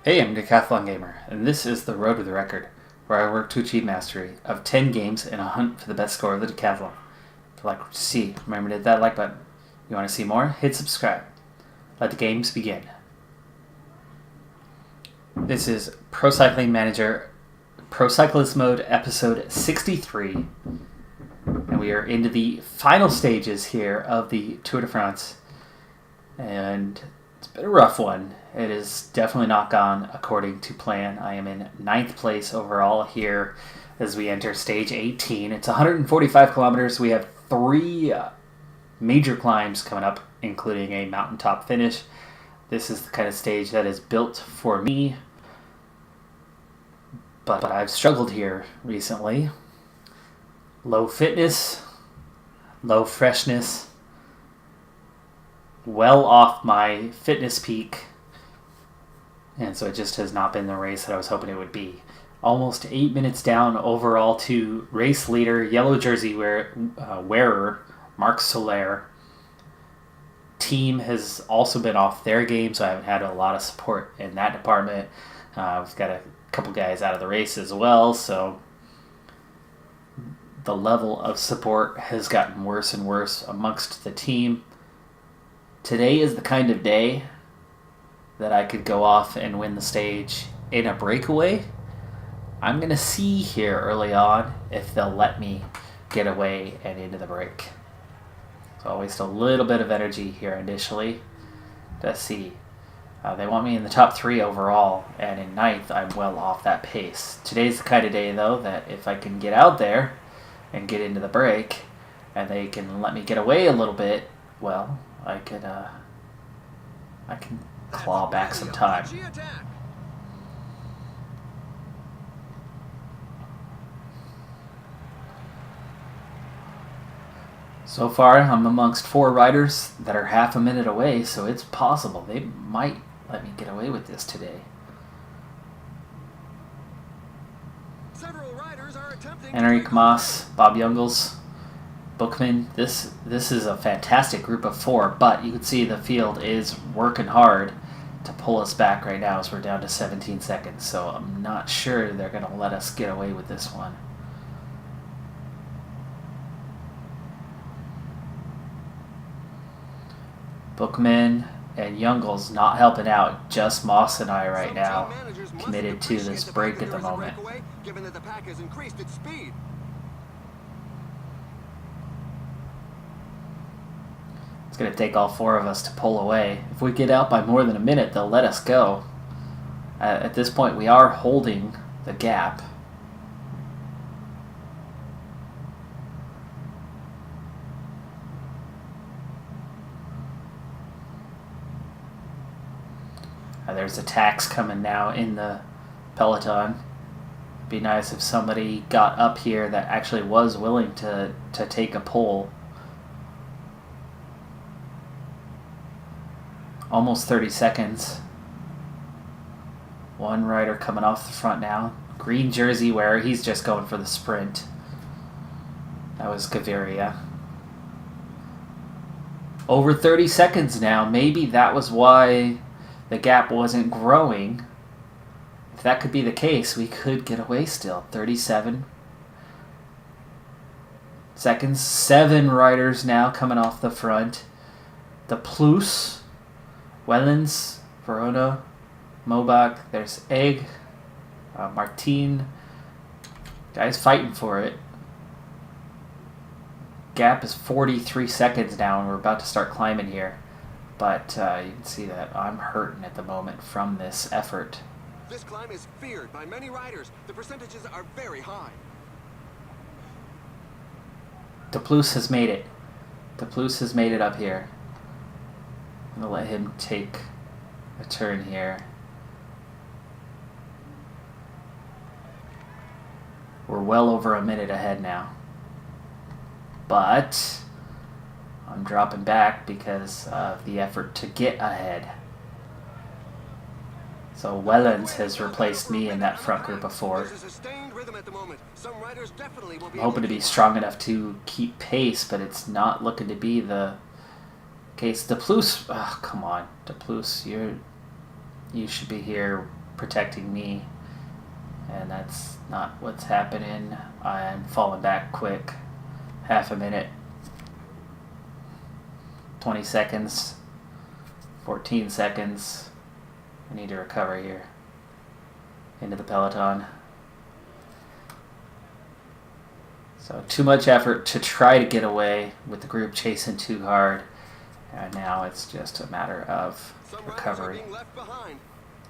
Hey, I'm Decathlon Gamer, and this is the Road to the Record, where I work to achieve mastery of 10 games in a hunt for the best score of the Decathlon. If you'd like to see, remember to hit that like button. You want to see more? Hit subscribe. Let the games begin. This is Pro Cycling Manager Pro Cyclist Mode episode 63, and we are into the final stages here of the Tour de France, and it's been a rough one. It is definitely not gone according to plan. I am in 9th place overall here as we enter stage 18. It's 145 kilometers. We have 3 major climbs coming up, including a mountaintop finish. This is the kind of stage that is built for me, but I've struggled here recently. Low fitness, low freshness, well off my fitness peak, and so it just has not been the race that I was hoping it would be. Almost 8 minutes down overall to race leader, yellow jersey wearer Marc Soler. Team has also been off their game, so I haven't had a lot of support in that department. We've got a couple guys out of the race as well, so the level of support has gotten worse and worse amongst the team. Today is the kind of day that I could go off and win the stage in a breakaway. I'm going to see here early on if they'll let me get away and into the break. So I'll waste a little bit of energy here initially to see. They want me in the top 3 overall, and in 9th I'm well off that pace. Today's the kind of day though that if I can get out there and get into the break and they can let me get away a little bit, well, I can claw back some time. So far, I'm amongst 4 riders that are half a minute away, so it's possible they might let me get away with this today. Enric Mas, Bob Jungels, Bookman. This is a fantastic group of 4, but you can see the field is working hard to pull us back right now as we're down to 17 seconds, so I'm not sure they're going to let us get away with this one. Bookman and Jungels not helping out, just Moss and I right now committed to this break at the moment. It's going to take all 4 of us to pull away. If we get out by more than a minute, they'll let us go. At this point, we are holding the gap. There's attacks coming now in the peloton. Be nice if somebody got up here that actually was willing to take a pull. Almost 30 seconds. One rider coming off the front now. Green jersey wearer, he's just going for the sprint. That was Gaviria. Over 30 seconds now. Maybe that was why the gap wasn't growing. If that could be the case, we could get away still. 37 seconds. 7 riders now coming off the front. The Plus, Wellens, Verona, Mobach. There's Egg, Martin. Guys fighting for it. Gap is 43 seconds now, and we're about to start climbing here. But you can see that I'm hurting at the moment from this effort. This climb is feared by many riders. The percentages are very high. De Plus has made it. De Plus has made it up here. I'm going to let him take a turn here. We're well over a minute ahead now. But I'm dropping back because of the effort to get ahead. So Wellens has replaced me in that front group of 4. I'm hoping to be strong enough to keep pace, but it's not looking to be the case. De Plus, oh, come on. De Plus, you should be here protecting me, and that's not what's happening. I'm falling back quick. Half a minute, 20 seconds, 14 seconds. I need to recover here. Into the peloton. So too much effort to try to get away with the group chasing too hard. And now it's just a matter of recovery.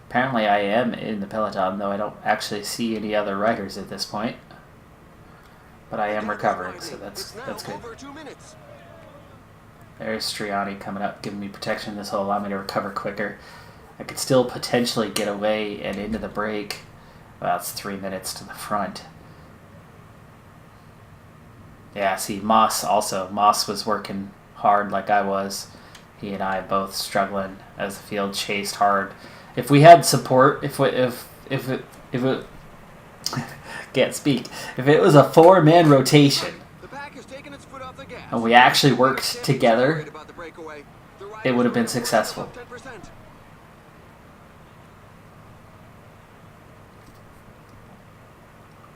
Apparently I am in the peloton, though I don't actually see any other riders at this point. But I am recovering, so that's good. There's Striani coming up, giving me protection. This will allow me to recover quicker. I could still potentially get away and into the break. Well, it's 3 minutes to the front. Yeah, see, Moss was working hard like I was. He and I both struggling as the field chased hard. If we had support, if it can't speak. If it was a 4-man rotation and we actually worked together, it would have been successful.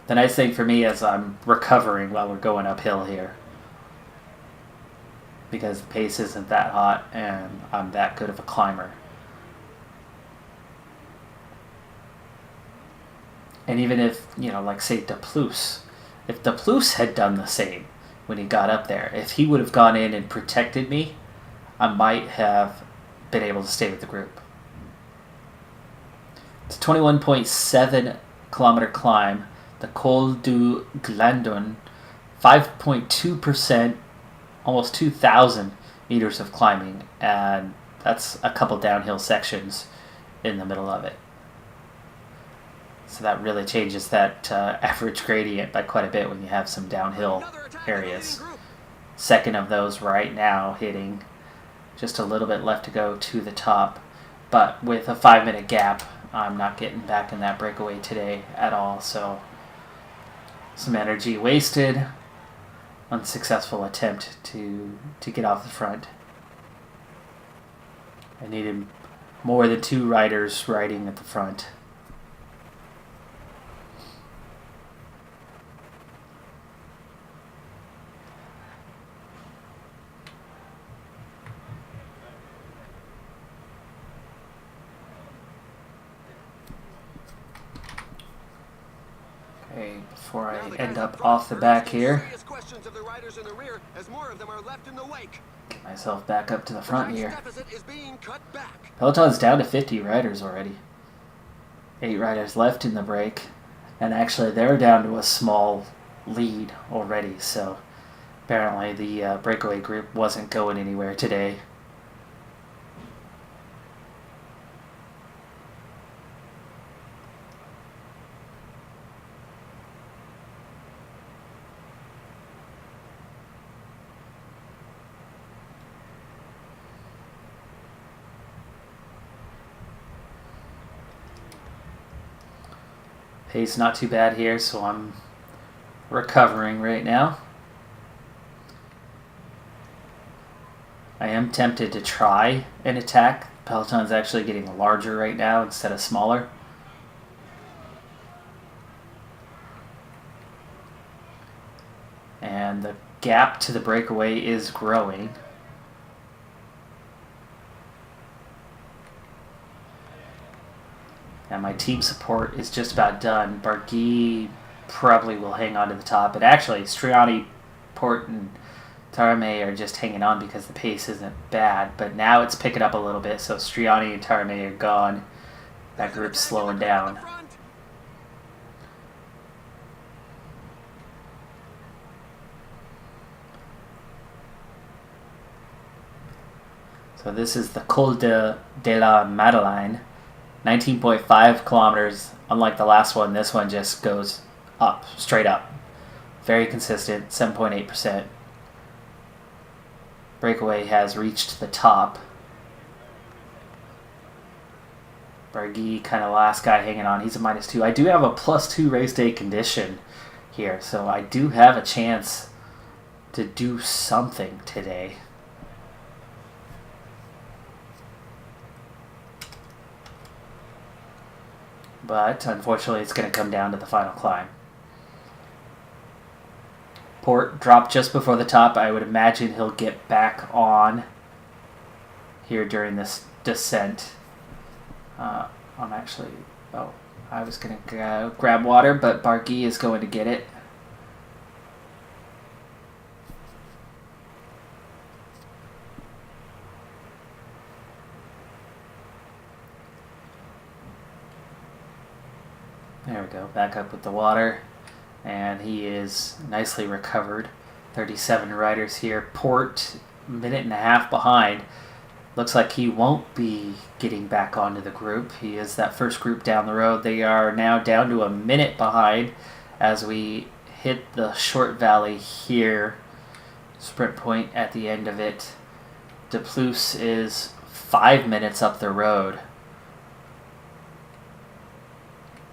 The nice thing for me is I'm recovering while we're going uphill here, because the pace isn't that hot and I'm that good of a climber. And even if, like say Deplouse, if Deplouse had done the same when he got up there, if he would have gone in and protected me, I might have been able to stay with the group. It's a 21.7 kilometer climb. The Col du Glandon, 5.2%, almost 2,000 meters of climbing, and that's a couple downhill sections in the middle of it. So that really changes that average gradient by quite a bit when you have some downhill areas. Second of those right now hitting, just a little bit left to go to the top, but with a 5-minute gap, I'm not getting back in that breakaway today at all, so some energy wasted. Unsuccessful attempt to get off the front. I needed more than 2 riders riding at the front. Okay, before I end up off the back here, get myself back up to the front here. Peloton's down to 50 riders already. 8 riders left in the break, and actually they're down to a small lead already, so apparently the breakaway group wasn't going anywhere today. Pace not too bad here, so I'm recovering right now. I am tempted to try an attack. Peloton's actually getting larger right now instead of smaller. And the gap to the breakaway is growing. And my team support is just about done. Barguil probably will hang on to the top. And actually, Striani, Port, and Tarame are just hanging on because the pace isn't bad. But now it's picking up a little bit, so Striani and Tarame are gone. That group's slowing down. So this is the Col de la Madeleine. 19.5 kilometers. Unlike the last one, this one just goes up, straight up. Very consistent, 7.8%. Breakaway has reached the top. Barguil, kind of last guy hanging on. He's a -2. I do have a +2 race day condition here, so I do have a chance to do something today. But unfortunately, it's going to come down to the final climb. Port dropped just before the top. I would imagine he'll get back on here during this descent. I'm actually... Oh, I was going to grab water, but Bargy is going to get it. There we go, back up with the water. And he is nicely recovered. 37 riders here. Port, minute and a half behind. Looks like he won't be getting back onto the group. He is that first group down the road. They are now down to a minute behind as we hit the short valley here. Sprint point at the end of it. DePluce is 5 minutes up the road.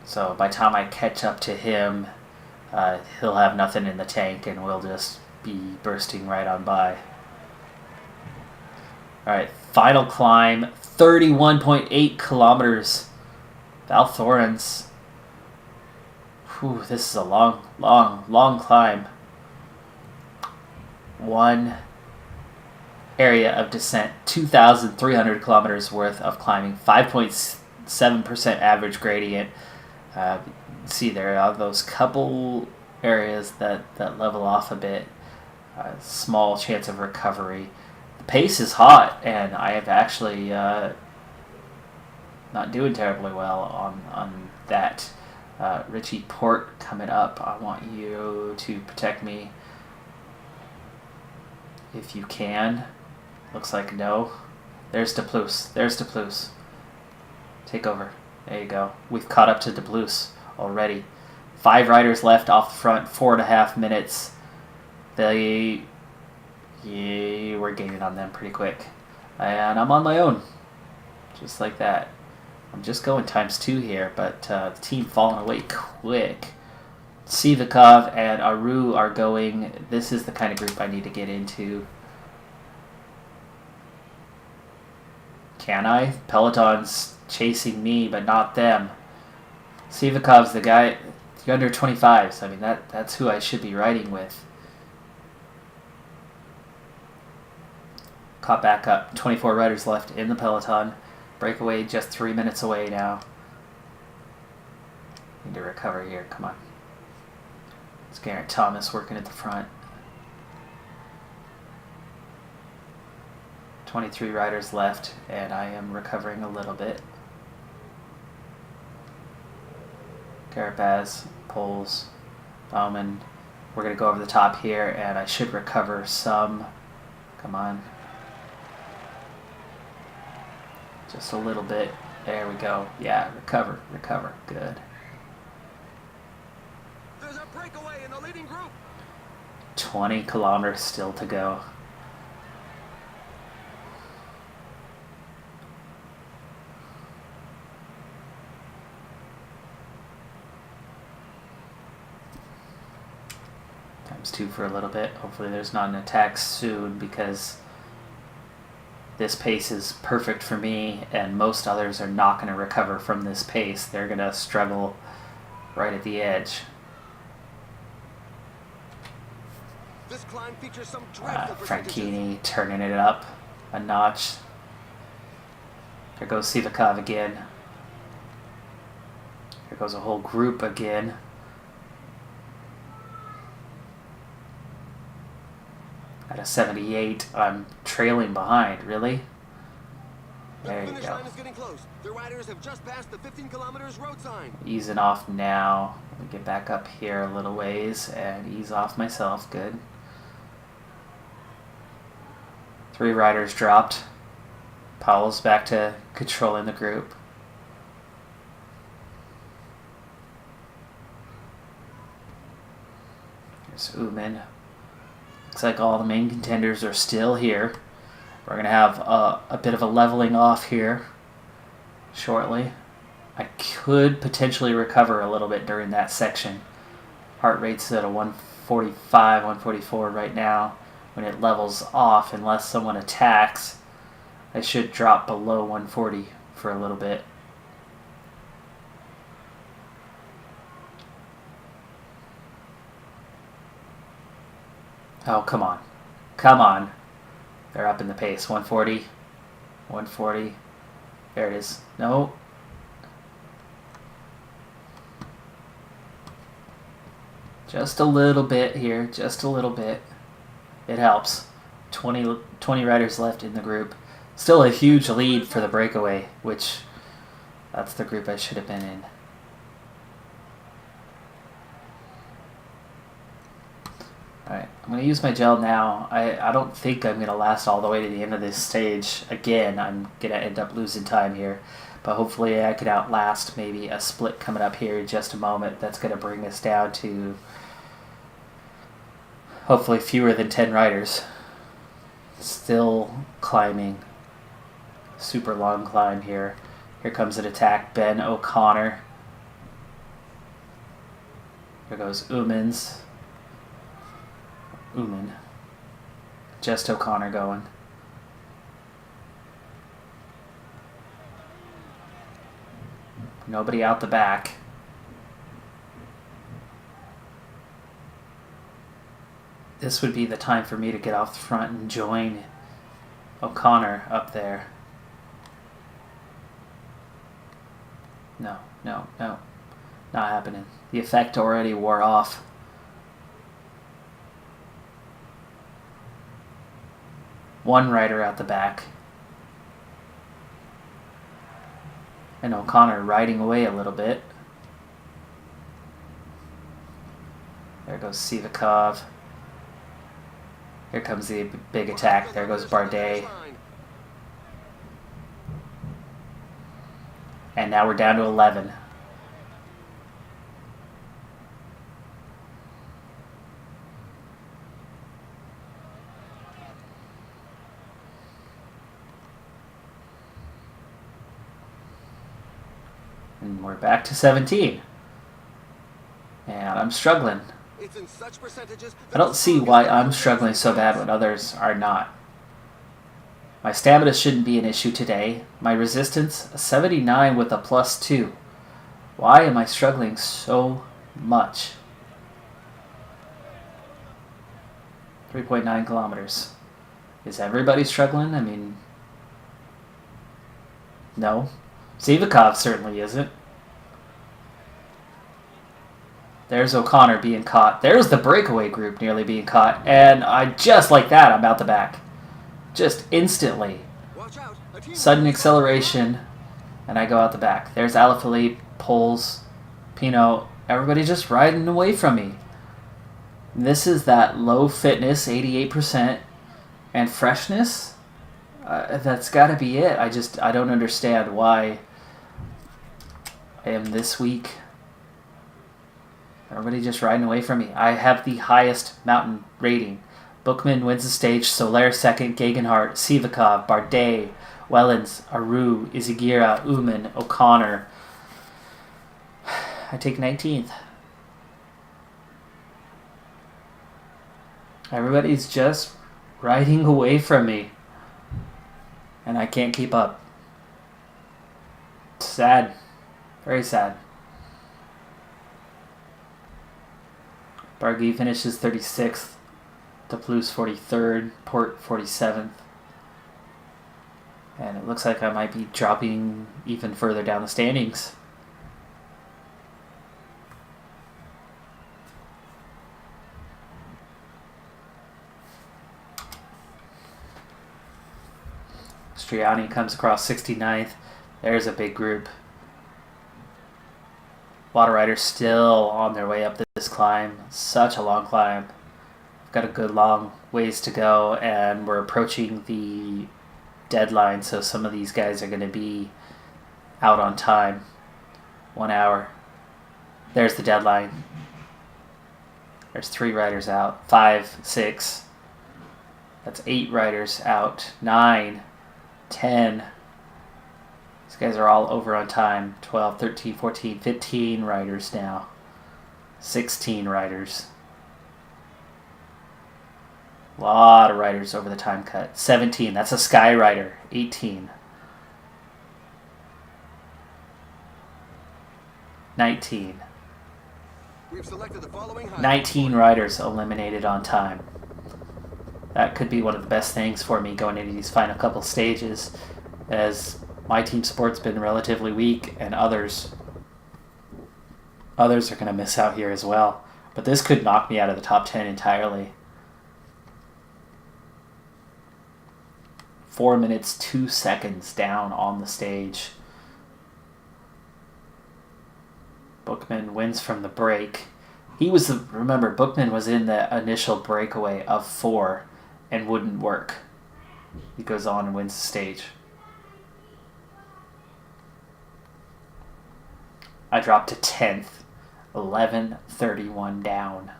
So by the time I catch up to him, he'll have nothing in the tank and we'll just be bursting right on by. Alright, final climb, 31.8 kilometers. Val Thorens. Whew, this is a long climb. One area of descent, 2,300 kilometers worth of climbing, 5.7% average gradient. See, there are those couple areas that level off a bit. Small chance of recovery. The pace is hot, and I have actually not doing terribly well on that. Richie Port coming up. I want you to protect me if you can. Looks like no. There's DePluce. There's DePluce. Take over. There you go. We've caught up to DePluce already. 5 riders left off the front. 4.5 minutes. We're gaining on them pretty quick. And I'm on my own. Just like that. I'm just going ×2 here, but the team falling away quick. Sivikov and Aru are going. This is the kind of group I need to get into. Can I? Peloton's chasing me, but not them. Sivikov's the guy, the under 25s. I mean, that's who I should be riding with. Caught back up. 24 riders left in the peloton. Breakaway just 3 minutes away now. Need to recover here. Come on. It's Garrett Thomas working at the front. 23 riders left, and I am recovering a little bit. Carapaz, Poles, Bauman. We're going to go over the top here, and I should recover some. Come on. Just a little bit. There we go. Yeah, recover. Good. There's a breakaway in the leading group. 20 kilometers still to go. ×2 for a little bit. Hopefully there's not an attack soon, because this pace is perfect for me and most others are not going to recover from this pace. They're going to struggle right at the edge. This climb features some dreadful Franchini turning it up a notch. There goes Sivikov again. Here goes a whole group again. At a 78, I'm trailing behind. Really? There you go. Line is getting close. The riders have just passed the 15 kilometers road sign. Easing off now. Let me get back up here a little ways and ease off myself. Good. 3 riders dropped. Powell's back to controlling the group. There's Uman. Looks like all the main contenders are still here. We're going to have a bit of a leveling off here shortly. I could potentially recover a little bit during that section. Heart rate's at a 145, 144 right now. When it levels off, unless someone attacks, I should drop below 140 for a little bit. Oh, come on. Come on. They're up in the pace. 140. 140. There it is. No. Just a little bit here. Just a little bit. It helps. 20 riders left in the group. Still a huge lead for the breakaway, which that's the group I should have been in. Alright, I'm going to use my gel now. I don't think I'm going to last all the way to the end of this stage. Again, I'm going to end up losing time here. But hopefully I could outlast maybe a split coming up here in just a moment. That's going to bring us down to hopefully fewer than 10 riders. Still climbing. Super long climb here. Here comes an attack. Ben O'Connor. Here goes Uman. Just O'Connor going. Nobody out the back. This would be the time for me to get off the front and join O'Connor up there. No. Not happening. The effect already wore off. One rider out the back. And O'Connor riding away a little bit. There goes Sivakov. Here comes the big attack. There goes Bardet. And now we're down to 11. And we're back to 17. And I'm struggling. I don't see why I'm struggling so bad when others are not. My stamina shouldn't be an issue today. My resistance, a 79 with a +2. Why am I struggling so much? 3.9 kilometers. Is everybody struggling? I mean, no. Sivakov certainly isn't. There's O'Connor being caught. There's the breakaway group nearly being caught. And just like that, I'm out the back. Just instantly. Sudden acceleration. And I go out the back. There's Alaphilippe, Poles, Pinot. Everybody just riding away from me. This is that low fitness, 88%. And freshness. That's got to be it. I don't understand why I am this weak. Everybody just riding away from me. I have the highest mountain rating. Bookman wins the stage. Soler second. Gegenhardt, Sivakov, Bardet, Wellens, Aru, Izagira, Uman, O'Connor. I take 19th. Everybody's just riding away from me. And I can't keep up. Sad. Very sad. Barguil finishes 36th. Deplouse 43rd. Port 47th. And it looks like I might be dropping even further down the standings. Striani comes across 69th. There's a big group. A lot of riders still on their way up this climb. Such a long climb. We've got a good long ways to go, and we're approaching the deadline, so some of these guys are going to be out on time. 1 hour. There's the deadline. There's 3 riders out. 5, 6. That's 8 riders out. 9, 10. These guys are all over on time. 12, 13, 14, 15 riders now. 16 riders. A lot of riders over the time cut. 17, that's a Sky Rider. 18. 19. We've selected the following 19 riders eliminated on time. That could be one of the best things for me going into these final couple stages, as my team sport's been relatively weak, and others are going to miss out here as well. But this could knock me out of the top 10 entirely. 4 minutes, 2 seconds down on the stage. Bookman wins from the break. Remember, Bookman was in the initial breakaway of 4 and wouldn't work. He goes on and wins the stage. I dropped to 10th, 11:31 down.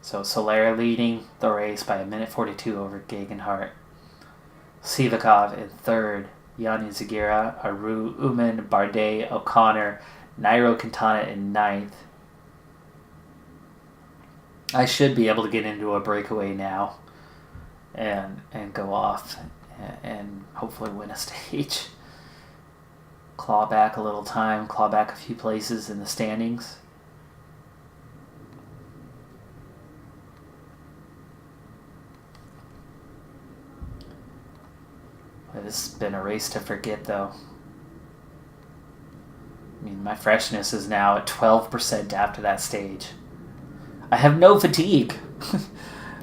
So Soler leading the race by 1:42 over Gegenhardt. Sivakov in third, Yanni Zagira, Aru, Uman, Bardet, O'Connor, Nairo Quintana in ninth. I should be able to get into a breakaway now and go off and hopefully win a stage. Claw back a little time, claw back a few places in the standings. This has been a race to forget, though. I mean, my freshness is now at 12% after that stage. I have no fatigue,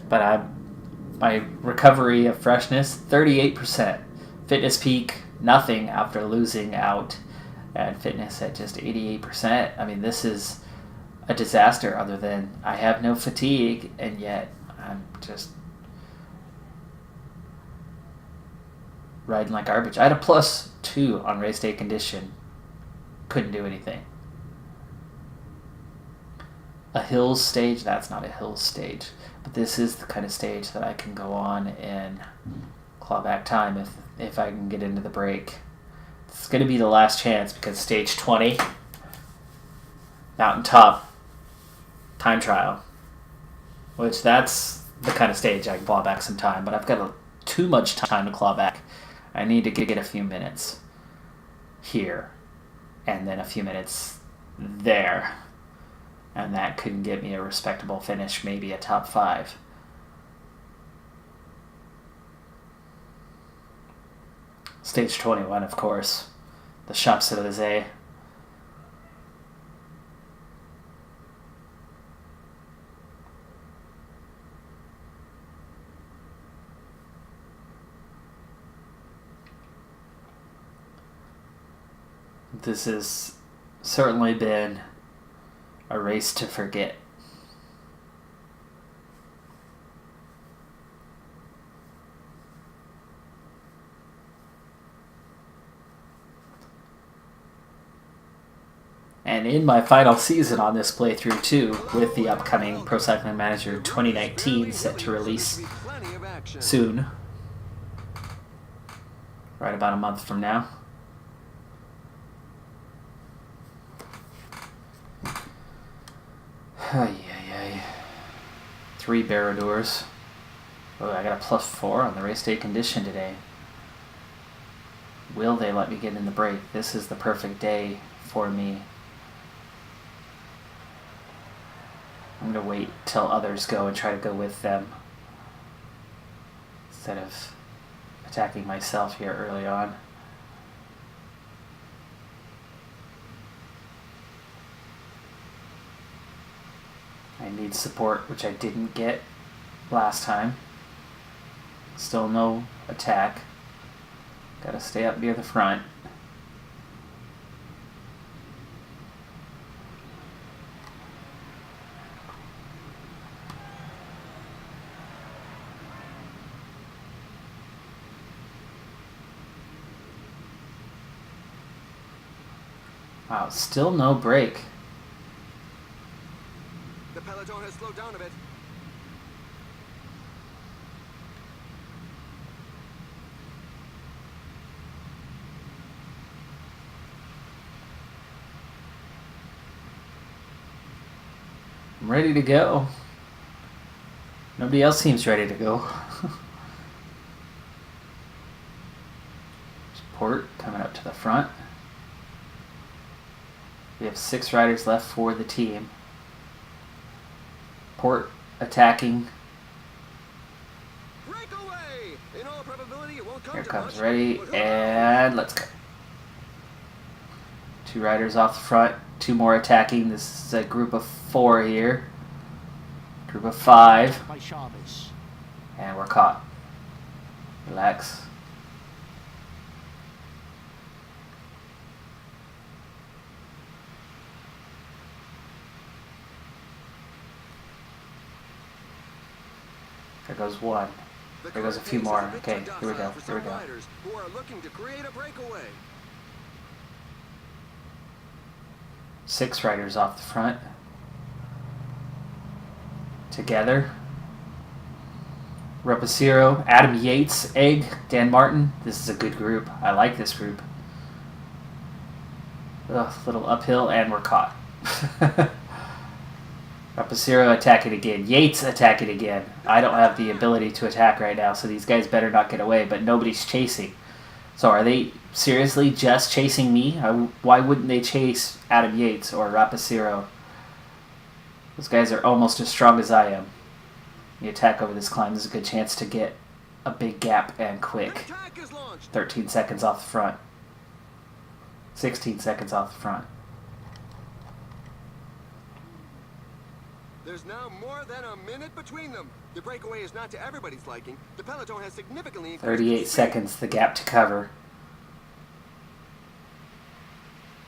but my recovery of freshness, 38%. Fitness peak, nothing after losing out, and fitness at just 88%. I mean, this is a disaster other than I have no fatigue, and yet I'm just riding like garbage. I had a +2 on race day condition. Couldn't do anything. A hills stage, that's not a hills stage. But this is the kind of stage that I can go on and claw back time if I can get into the break. It's going to be the last chance because stage 20, mountaintop time trial, which that's the kind of stage I can claw back some time, but I've got too much time to claw back. I need to get a few minutes here and then a few minutes there. And that could get me a respectable finish, maybe a top 5. Stage 21, of course. The Champs-Élysées. This has certainly been a race to forget. And in my final season on this playthrough too, with the upcoming Pro Cycling Manager 2019 set to release soon, right about a month from now. Ay. 3 Barradors. Oh, I got a +4 on the race day condition today. Will they let me get in the break? This is the perfect day for me. I'm going to wait till others go and try to go with them instead of attacking myself here early on. I need support, which I didn't get last time. Still no attack. Gotta stay up near the front. Wow, still no break. The peloton has slowed down a bit. I'm ready to go. Nobody else seems ready to go. Port coming up to the front. We have 6 riders left for the team. Port attacking. Here comes ready, and let's go. 2 riders off the front, 2 more attacking. This is a group of 4 here. Group of 5. And we're caught. Relax. There goes one. There goes a few more. Okay, here we go. Here we go. Who are looking to create a breakaway. 6 riders off the front. Together. Rapaciro, Adam Yates, Egg, Dan Martin. This is a good group. I like this group. Ugh, little uphill, and we're caught. Rapaciro attacking again. Yates attacking again. I don't have the ability to attack right now, so these guys better not get away, but nobody's chasing. So are they seriously just chasing me? Why wouldn't they chase Adam Yates or Rapaciro? Those guys are almost as strong as I am. The attack over this climb is a good chance to get a big gap and quick. 13 seconds off the front. 16 seconds off the front. There's now more than a minute between them. The breakaway is not to everybody's liking. The peloton has significantly increased. 38 seconds, the gap to cover.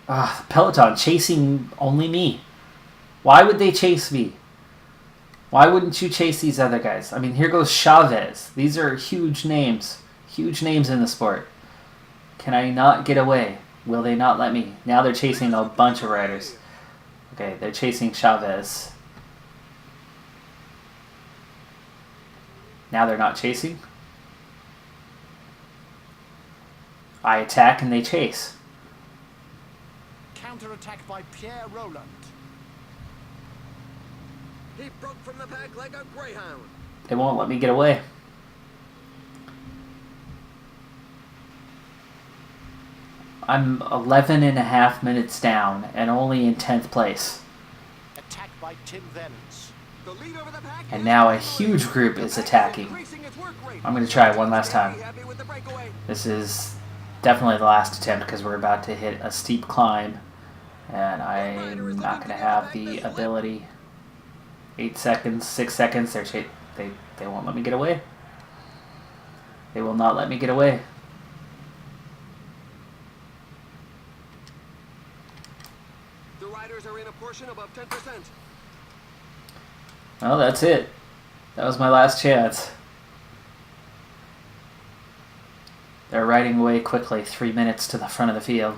The peloton chasing only me. Why would they chase me? Why wouldn't you chase these other guys? I mean, here goes Chavez. These are huge names. Huge names in the sport. Can I not get away? Will they not let me? Now they're chasing a bunch of riders. Okay, they're chasing Chavez. Now they're not chasing. I attack and they chase. Counter-attack by Pierre Roland. He broke from the pack like a greyhound. They won't let me get away. I'm 11 and a half minutes down and only in 10th place. Attack by Tim Vennons. The lead over the pack. And now a huge group is attacking. I'm going to try one last time. This is definitely the last attempt because we're about to hit a steep climb. And I'm not going to have the ability. 8 seconds, 6 seconds. They won't let me get away. They will not let me get away. The riders are in a portion above 10%. Well, that's it. That was my last chance. They're riding away quickly, 3 minutes to the front of the field.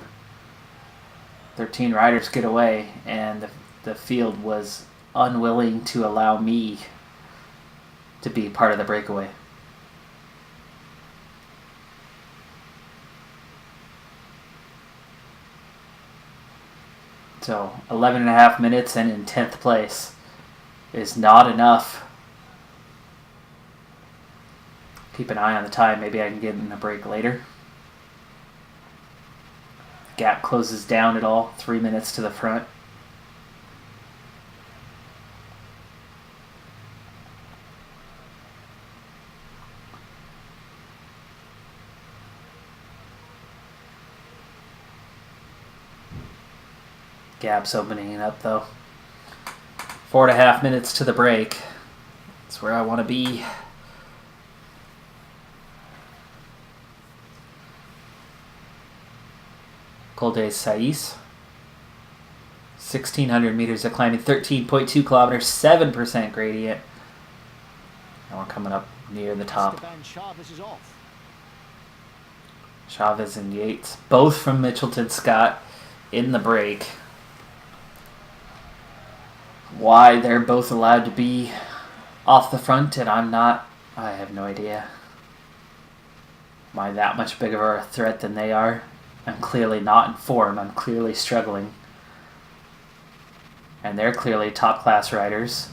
13 riders get away, and the field was unwilling to allow me to be part of the breakaway. So 11 and a half minutes and in 10th place is not enough. Keep an eye on the time. Maybe I can get in a break later. Gap closes down at all. 3 minutes to the front. Gap's opening up though. 4.5 minutes to the break. That's where I want to be. Col de Sais. 1,600 meters of climbing, 13.2 kilometers, 7% gradient. And we're coming up near the top. Chavez is off. Chavez and Yates, both from Mitchelton Scott in the break. Why they're both allowed to be off the front and I'm not, I have no idea. Am I that much bigger of a threat than they are? I'm clearly not in form. I'm clearly struggling. And they're clearly top class riders.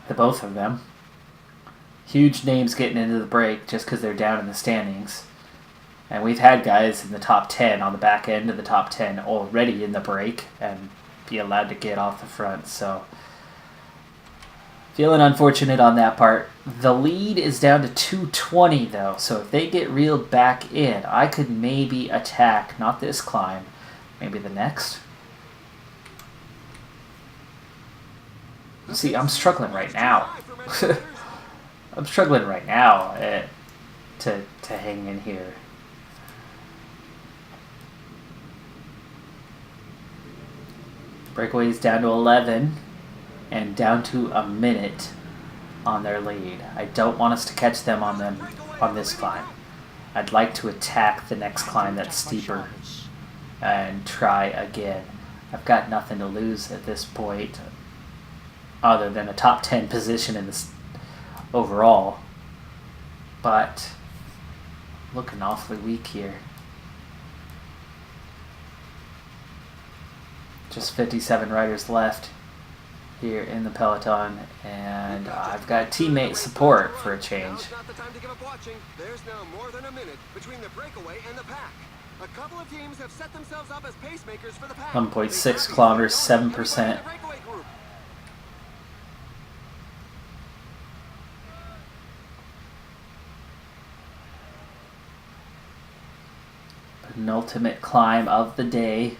The both of them. Huge names getting into the break just because they're down in the standings. And we've had guys in the top 10 on the back end of the top 10 already in the break and be allowed to get off the front. So Feeling unfortunate on that part. The lead is down to 220 though, so if they get reeled back in, I could maybe attack, not this climb, maybe the next. See, I'm struggling right now. I'm struggling right now to hang in here. Breakaways down to 11 and down to a minute on their lead. I don't want us to catch them on this climb. I'd like to attack the next climb that's steeper and try again. I've got nothing to lose at this point other than a top 10 position in this overall, but looking awfully weak here. Just 57 riders left here in the peloton, and I've got teammate support for a change. Not the time to give up watching. There's now more than a minute between the breakaway and the pack. A couple of teams have set themselves up as pacemakers for the pack. 1.6 kilometers, 7%. Penultimate climb of the day.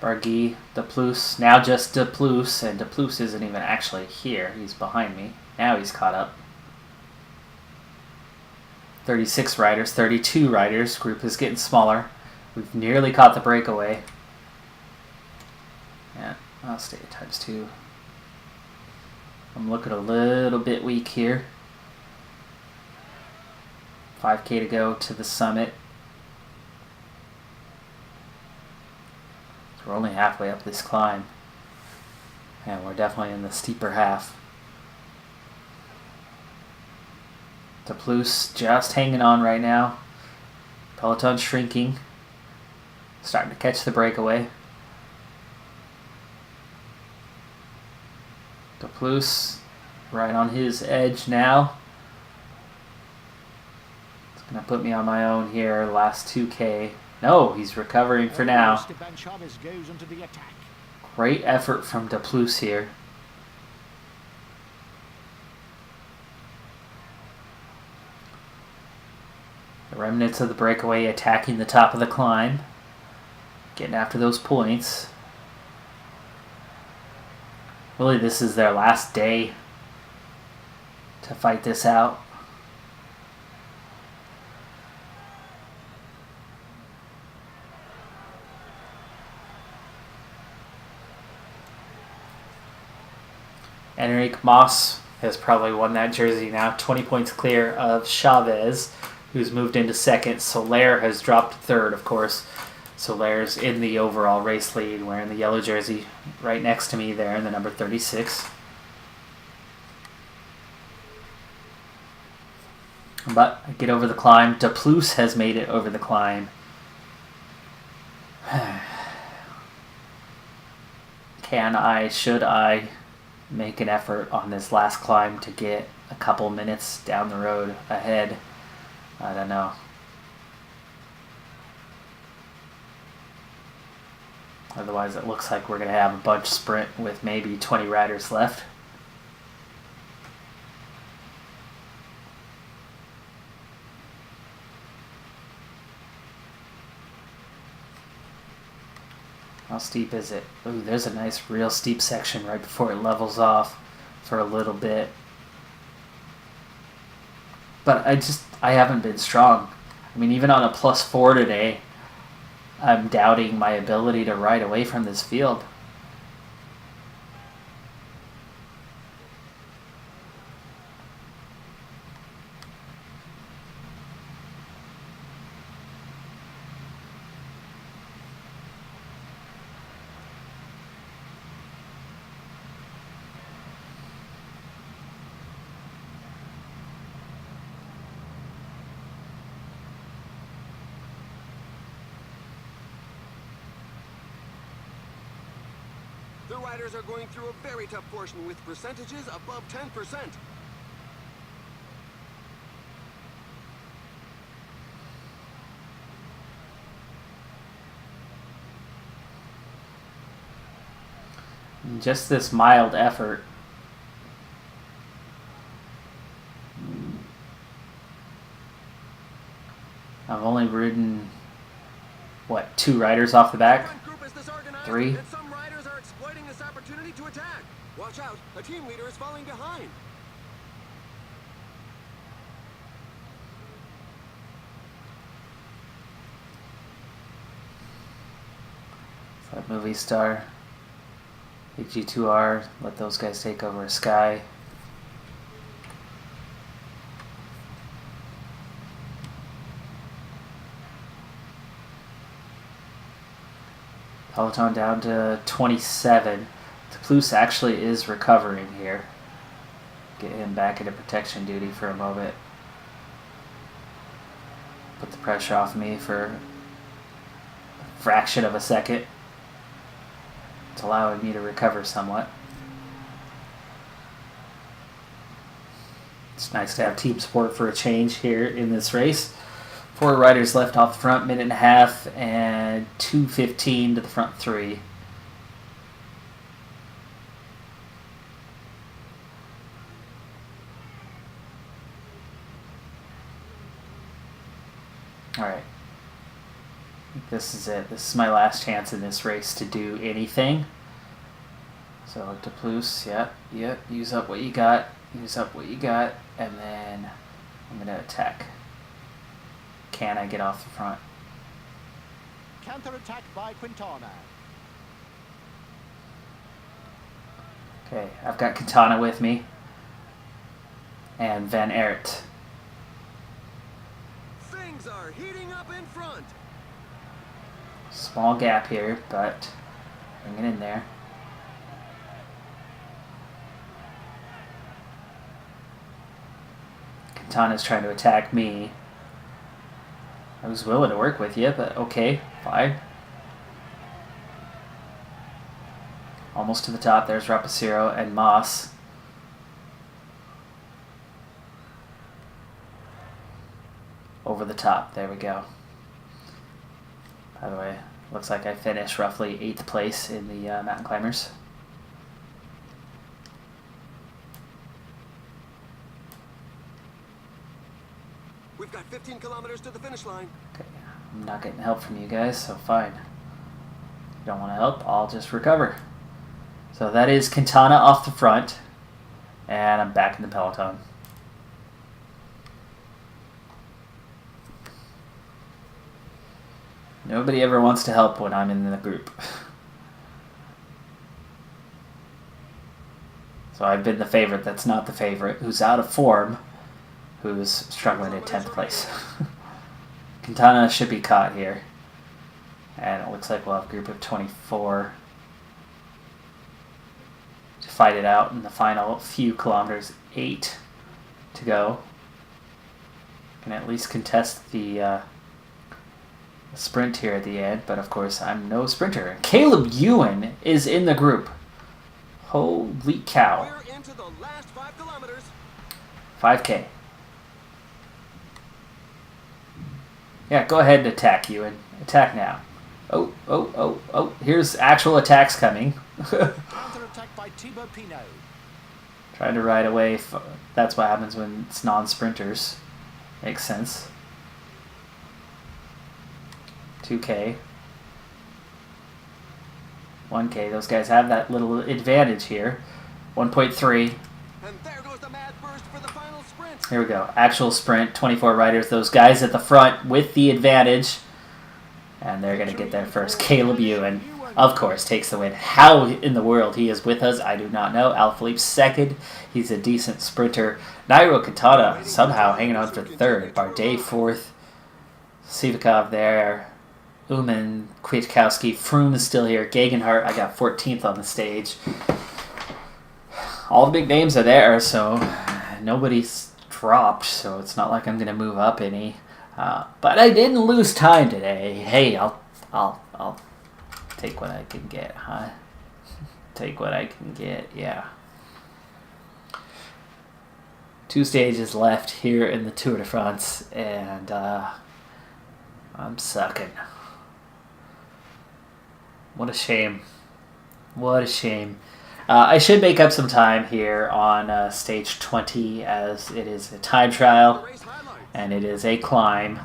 Barguil, Deplus, now just Deplus, and Deplus isn't even actually here. He's behind me. Now he's caught up. 36 riders, 32 riders. Group is getting smaller. We've nearly caught the breakaway. Yeah, I'll stay at ×2. I'm looking a little bit weak here. 5K to go to the summit. We're only halfway up this climb, and we're definitely in the steeper half. Deplus just hanging on right now. Peloton shrinking. Starting to catch the breakaway. Deplus right on his edge now. It's going to put me on my own here, last 2K. No, he's recovering for now. Great effort from Deplus here. The remnants of the breakaway attacking the top of the climb. Getting after those points. Really, this is their last day to fight this out. Enrique Mas has probably won that jersey now. 20 points clear of Chavez, who's moved into second. Soler has dropped third, of course. Soler's in the overall race lead, wearing the yellow jersey right next to me there in the number 36. But I get over the climb. Deplus has made it over the climb. Should I make an effort on this last climb to get a couple minutes down the road ahead? I don't know. Otherwise it looks like we're going to have a bunch sprint with maybe 20 riders left. How steep is it? Ooh, there's a nice real steep section right before it levels off for a little bit. But I haven't been strong. I mean, even on a +4 today, I'm doubting my ability to ride away from this field. The riders are going through a very tough portion with percentages above 10%. Just this mild effort. I've only ridden, what, 2 riders off the back? Front group is disorganized, 3? and some riders are exploiting this opportunity to attack. Watch out, a team leader is falling behind. That movie star. Big G2R. Let those guys take over a Sky. Peloton down to 27. Toulouse actually is recovering here. Get him back into protection duty for a moment. Put the pressure off me for a fraction of a second. It's allowing me to recover somewhat. It's nice to have team support for a change here in this race. 4 riders left off the front, minute and a half, and 2:15 to the front 3. Alright. This is it. This is my last chance in this race to do anything. So, Toulouse, yeah, use up what you got. Use up what you got, and then I'm going to attack. Can I get off the front? Counter-attack by Quintana. Okay, I've got Quintana with me. And Van Aert. Things are heating up in front. Small gap here, but bring it in there. Quintana's trying to attack me. I was willing to work with you, but okay, fine. Almost to the top. There's Rapacero and Moss. Over the top. There we go. By the way, looks like I finished roughly 8th place in the mountain climbers. We've got 15 kilometers to the finish line. Okay, I'm not getting help from you guys, so fine. If you don't want to help, I'll just recover. So that is Quintana off the front, and I'm back in the peloton. Nobody ever wants to help when I'm in the group. So I've been the favorite that's not the favorite, who's out of form, who's struggling in 10th place. Quintana should be caught here. And it looks like we'll have a group of 24 to fight it out in the final few kilometers. 8 to go. Can at least contest the sprint here at the end, but of course I'm no sprinter. Caleb Ewan is in the group. Holy cow. We're into the last 5 kilometers. 5K. Yeah, go ahead and attack, Ewan. Attack now. Oh. Here's actual attacks coming. Counter-attack by Thibaut Pinot. Trying to ride away. That's what happens when it's non-sprinters. Makes sense. 2K. 1K. Those guys have that little advantage here. 1.3. And there goes the mad burst for the final sprint. Here we go. Actual sprint. 24 riders. Those guys at the front with the advantage. And they're going to get there first. Caleb Ewan, of course, takes the win. How in the world he is with us, I do not know. Alaphilippe second. He's a decent sprinter. Nairo Quintana somehow hanging on for third. Bardet fourth. Sivakov there. Uman, Kwiatkowski. Froome is still here. Gegenhardt, I got 14th on the stage. All the big names are there, so nobody's dropped, so it's not like I'm going to move up any. But I didn't lose time today. Hey, I'll take what I can get, huh? Take what I can get, yeah. 2 stages left here in the Tour de France, and I'm sucking. What a shame. What a shame. I should make up some time here on stage 20 as it is a time trial Race highlights. and it is a climb.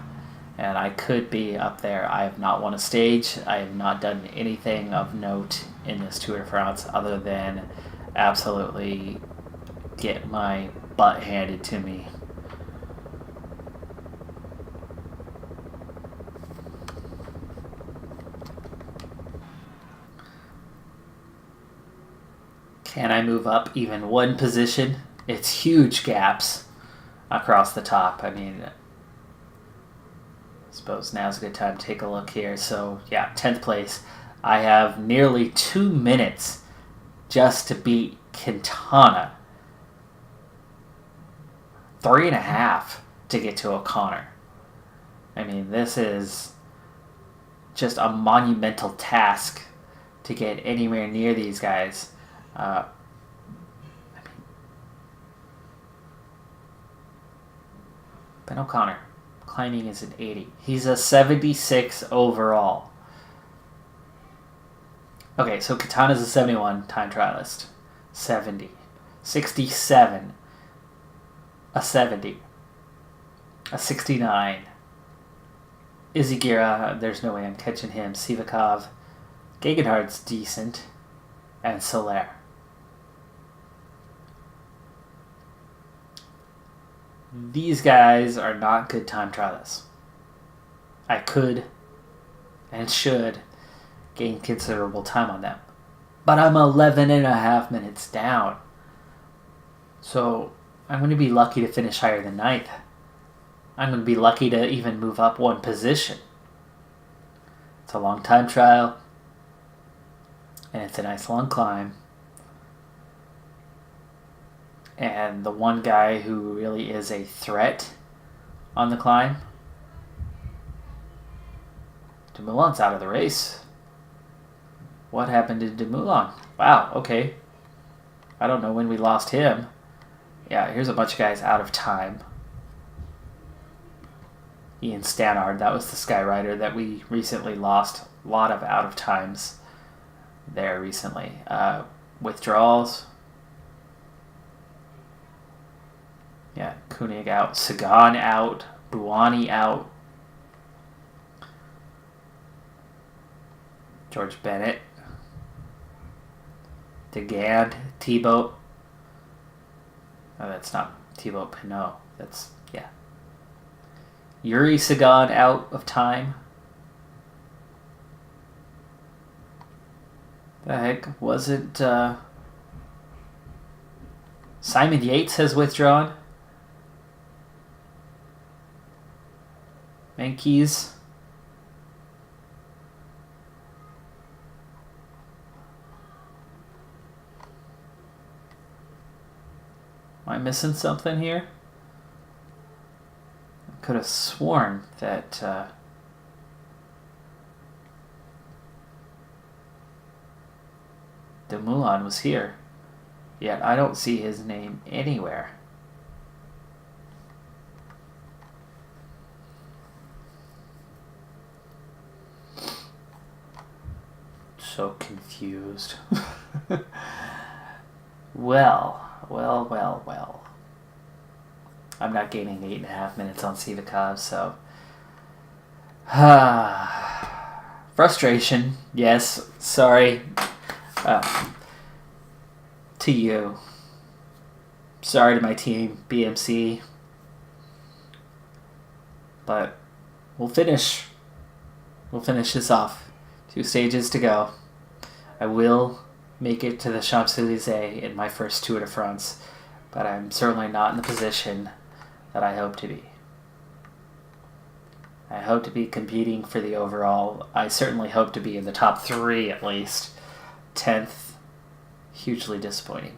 And I could be up there. I have not won a stage. I have not done anything of note in this Tour de France other than absolutely get my butt handed to me. Can I move up even one position? It's huge gaps across the top. I mean, I suppose now's a good time to take a look here. So, yeah, 10th place. I have nearly 2 minutes just to beat Quintana. 3.5 to get to O'Connor. I mean, this is just a monumental task to get anywhere near these guys. Ben O'Connor climbing is an 80. He's a 76 overall. Okay, so Katana's a 71 time trialist. 70. 67. A 70. A 69. Izagira, there's no way I'm catching him. Sivakov. Gegenhardt's decent. And Soler. These guys are not good time trialists. I could and should gain considerable time on them. But I'm 11.5 minutes down. So I'm going to be lucky to finish higher than 9th. I'm going to be lucky to even move up one position. It's a long time trial. And it's a nice long climb. And the one guy who really is a threat on the climb, Dumoulin's out of the race. What happened to Dumoulin? Wow, okay. I don't know when we lost him. Yeah, here's a bunch of guys out of time. Ian Stannard, that was the Skyrider that we recently lost. A lot of out of times there recently. Withdrawals. Yeah, Koenig out, Sagan out, Buani out, George Bennett, DeGand, Thibaut. Oh, that's not Thibaut Pinot. That's, yeah. Yuri Sagan out of time. The heck, wasn't, Simon Yates has withdrawn. Menkes. Am I missing something here? I could have sworn that Dumoulin was here. Yet I don't see his name anywhere. So confused. Well. I'm not gaining 8.5 minutes on Sivakov, so... Frustration, yes. Sorry. To you. Sorry to my team, BMC. But we'll finish. We'll finish this off. 2 stages to go. I will make it to the Champs-Élysées in my first Tour de France, but I'm certainly not in the position that I hope to be. I hope to be competing for the overall. I certainly hope to be in the top 3 at least. 10th, hugely disappointing.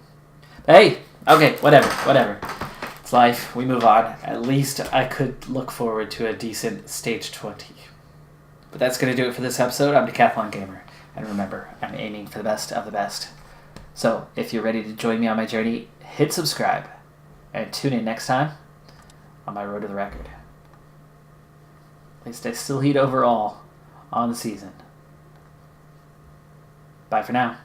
But hey, okay, whatever. It's life, we move on. At least I could look forward to a decent stage 20. But that's going to do it for this episode. I'm Decathlon Gamer. And remember, I'm aiming for the best of the best. So, if you're ready to join me on my journey, hit subscribe. And tune in next time on my road to the record. At least I still lead overall on the season. Bye for now.